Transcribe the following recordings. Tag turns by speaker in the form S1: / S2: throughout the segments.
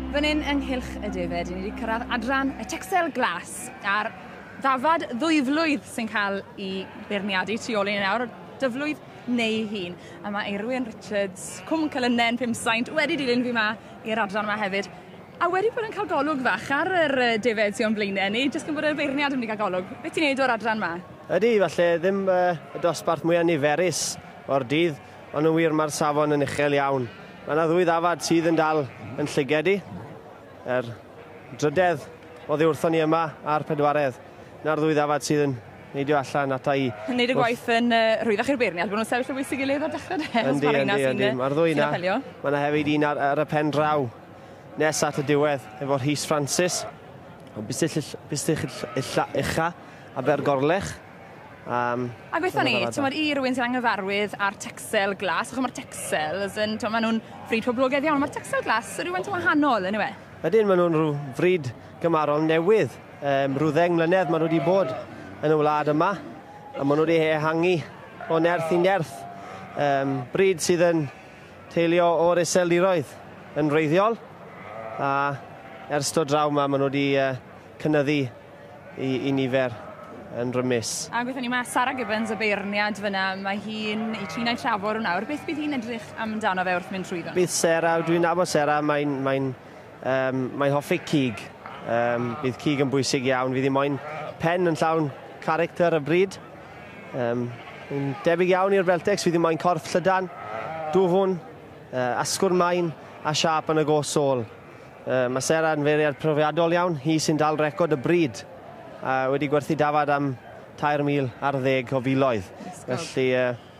S1: Fan hyn ynghylch y defaid, ni wedi cyrraedd adran y Texel Glas a'r ddafad ddwyflwydd sy'n cael ei beirniadu tu ôl i ni nawr, dyflwydd neu hun. A mae Irwin Richards, Cwm Cylynnen, Pum Saint, wedi dilyn fi ma i'r adran yma hefyd. A wedi bod yn cael golwg fach ar yr defaid sy'n blaenau ni, jyst yn bod y beirniad yn mynd i gael golwg. Beth ti'n neud o'r adran yma?
S2: Ydy, falle ddim y dosbarth mwyaf niferus o'r dydd, ond yn wir mae'r safon yn uchel iawn. Mae yna ddwy ddafad sydd yn dal yn llygedi. Drydedd o ddiwrthon ni yma a'r pedwaredd. Na'r ddwy ddafad sydd yn neidio allan ata i.
S1: Yn neud y gwaith yn rhwyddach i'r beirniad, bod nhw'n sefyll o bwys i gilydd o'r dechrau de?
S2: Yndi. Mae'r ddwy na. Mae yna hefyd un ar y pen draw nes at y diwedd efo Rhys Francis. O Bystych Ucha a Bergorlech.
S1: A gweithio ni, i rywun sy'n anghyfarwydd ar Texel Glas, achos mae'r Texel, maen nhw'n fryd poblogaidd iawn, mae'r Texel Glas rhywun sy'n wahanol, yn yw e?
S2: Ydyn, maen nhw'n rhyw fryd gymarol newydd. Rhyw 10 mlynedd maen nhw wedi bod yn y wlad yma, a maen nhw wedi ehangu o nerth i nerth. Bryd sydd yn teilio o'r iseldiroedd yn wreiddiol, a ers dod draw yma maen nhw wedi cynyddu i nifer yn rymus. A
S1: gweithio ni, mae Sarah Gibbons y beirniad fyna, mae hi'n ei trin a'i trafod nawr. Beth bydd hi'n edrych amdano fe wrth mynd trwyddo?
S2: Bydd Sarah, dwi'n nabod Sarah, mae'n hoffi cig. Bydd cig yn bwysig iawn. Fydd hi moyn pen yn llawn character y bryd. Yn debyg iawn i'r Beltex, fydd hi moyn corff llydan, dwfwn, asgwr main a siap yn y gosol. Mae Sarah yn feiriad profiadol iawn, hi sy'n dal record y bryd. Wedi gwerthu dafad am 3,000 ar 10 o filoedd. Felly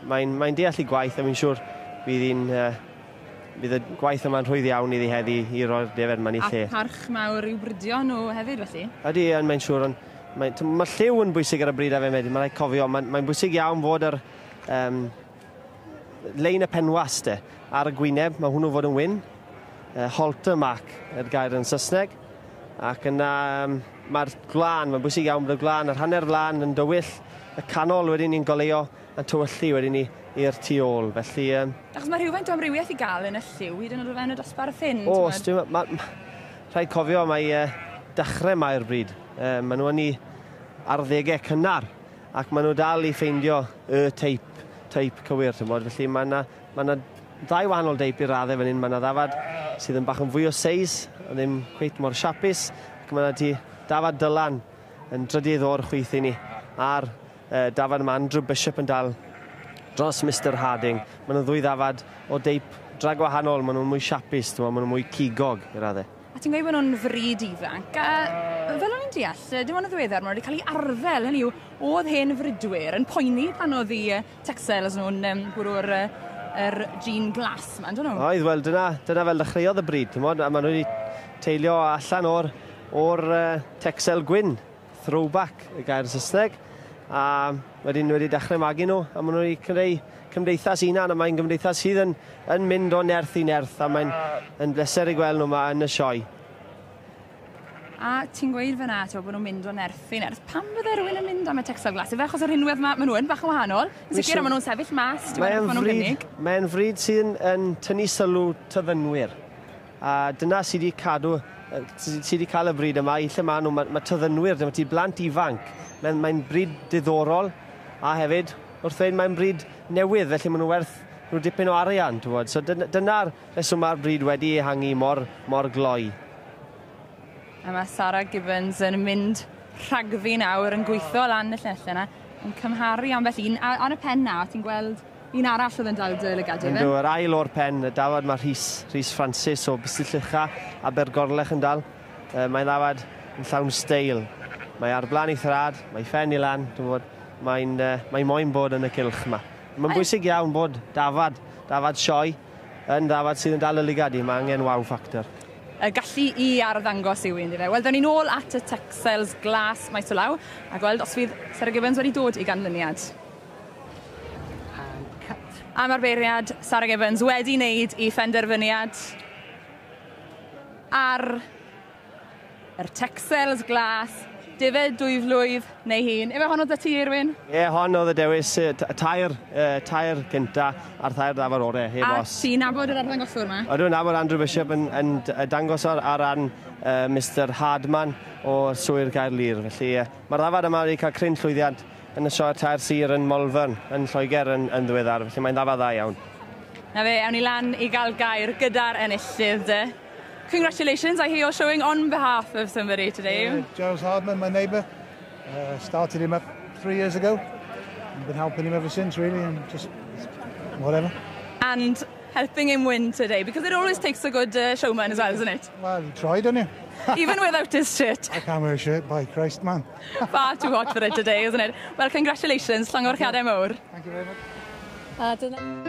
S2: mae'n deall i gwaith a fi'n siŵr bydd y gwaith yma'n rhwydd iawn iddi heddi i roi'r defed yma'n ei lle.
S1: A parch mawr i'w brydio nhw hefyd felly?
S2: Ydy, mae'n siŵr. Mae lliw yn bwysig ar y bryd a fe medyn, mae'n rhaid cofio. Mae'n bwysig iawn fod yr lein y penwas ar y gwyneb, mae hwnnw fod yn wyn. Halter mark yr gair yn Saesneg. Ac yna mae'r glân, mae'n bwysig iawn bod y glân, yr hanner glân yn dywyll, y canol wedyn ni'n goleo a tywyllu wedyn ni i'r tu ôl. Felly...
S1: Achos mae rhywfaint o amrywiaeth i gael yn y lliw, hyd yn oed o fewn y dosbarth hyn?
S2: Rhaid cofio mae dechrau mae'r bryd. Maen nhw yn ei arddegau cynnar, ac maen nhw dal i ffeindio y teip cywir. Felly mae yna ddau wahanol deip i'r raddau fan hyn. Mae yna ddafad sydd yn bach yn fwy o seis, a ddim cweit mor siapus, ac mae yna dafad Dylan yn drydydd o'r chwith i ni, a'r dafad yma Andrew Bishop yn dal dros Mr Harding. Mae nhw'n ddwy ddafad o deip drag wahanol, mae nhw'n mwy siapus, mae nhw'n mwy cigog i'r raddau.
S1: A ti'n gweud bod nhw'n fryd ifanc, a fel o'n i'n deall, dim ond y ddiweddar, mae nhw wedi cael ei arfel, hynny yw, oedd hen frydwyr yn poeni pan oedd i Texel as nhw'n bwrw'r gene glas yma, dyn nhw?
S2: Oedd, wel, dyna fel dechreuodd y bryd, a maen nhw wedi teilio allan o'r Texel gwyn, throwback y gair Saesneg, a wedyn wedi dechrau magu nhw, a maen nhw wedi creu cymdeithas unan, a mae'n gymdeithas sydd yn mynd o nerth i nerth, a mae'n bleser i gweld nhw yma yn y sioe.
S1: A ti'n gweud fyna bod nhw'n mynd o nerth i nerth. Pam bydde rhywun yn mynd am y Texel Glas? Ife achos yr hynwedd maen nhw'n bach yn wahanol? Yn sicr, maen nhw'n sefyll mas,
S2: Mae'n fryd sydd yn tynnu sylw tyddynwyr. A dyna sydd wedi cael y bryd yma, i lle maen nhw, mae tyddynwyr, dyma ti blant ifanc. Mae'n bryd diddorol, a hefyd, wrth dweud, mae'n bryd newydd, felly maen nhw werth rhyw dipyn o arian. So dyna'r reswm mae'r bryd wedi ehangu mor gloi.
S1: A mae Sarah Gibbons yn mynd rhagfi nawr yn gweithio lan y llenellau yna, yn cymharu ambell un. A on y pen na, ti'n gweld un arall oedd yn dal dy lygadu fe?
S2: Yr ail o'r pen, y dafad mae Rhys Francis o Bystych Ucha a Bergorlech yn dal. Mae'n dafad yn llawn steil. Mae ar blaen ei thrad, mae ffen i lan, mae'n moyn bod yn y cylch yma. Mae'n bwysig iawn bod dafad sioe yn dafad sydd yn dal y lygadu, mae angen wow factor.
S1: Gallu i arddangos yw un, di fe. Wel, dyn ni'n ôl at y Texels Glas maes o law, a gweld os fydd Sarah Gibbons wedi dod i ganlyniad. A mae'r beiriad Sarah Gibbons wedi wneud i phenderfyniad ar yr Texels Glas Defaid 2 flwydd neu hun. Efe hon oedd y ti, Irwin?
S2: Ie, hon oedd y dewis y tair gynta a'r tair dafod orau, heb
S1: A
S2: os.
S1: ti'n nabod yr arddangoswr yma?
S2: Oedden nabod Andrew Bishop yn dangos ar ran Mr Hardman o Swyr Gaerlir. Felly mae'r ddafod yma wedi cael cryn llwyddiant yn y sioe tair sir yn Molfyn, yn Lloegr yn ddiweddar. Felly mae'n ddafod dda iawn.
S1: Na fe, awn ni lan i gael gair gyda'r enillydd de. Congratulations, I hear you're showing on behalf of somebody today.
S3: Giles Hardman, my neighbour. Started him up 3 years ago. I've been helping him ever since, really, and just whatever.
S1: And helping him win today, because it always takes a good showman as well, doesn't it?
S3: Well, you tried, didn't you?
S1: Even without his shirt.
S3: I can't wear a shirt, by Christ, man.
S1: Far too hot for it today, isn't it? Well, congratulations, llongorchiadau mawr.
S3: Thank you very much.
S1: A dyna...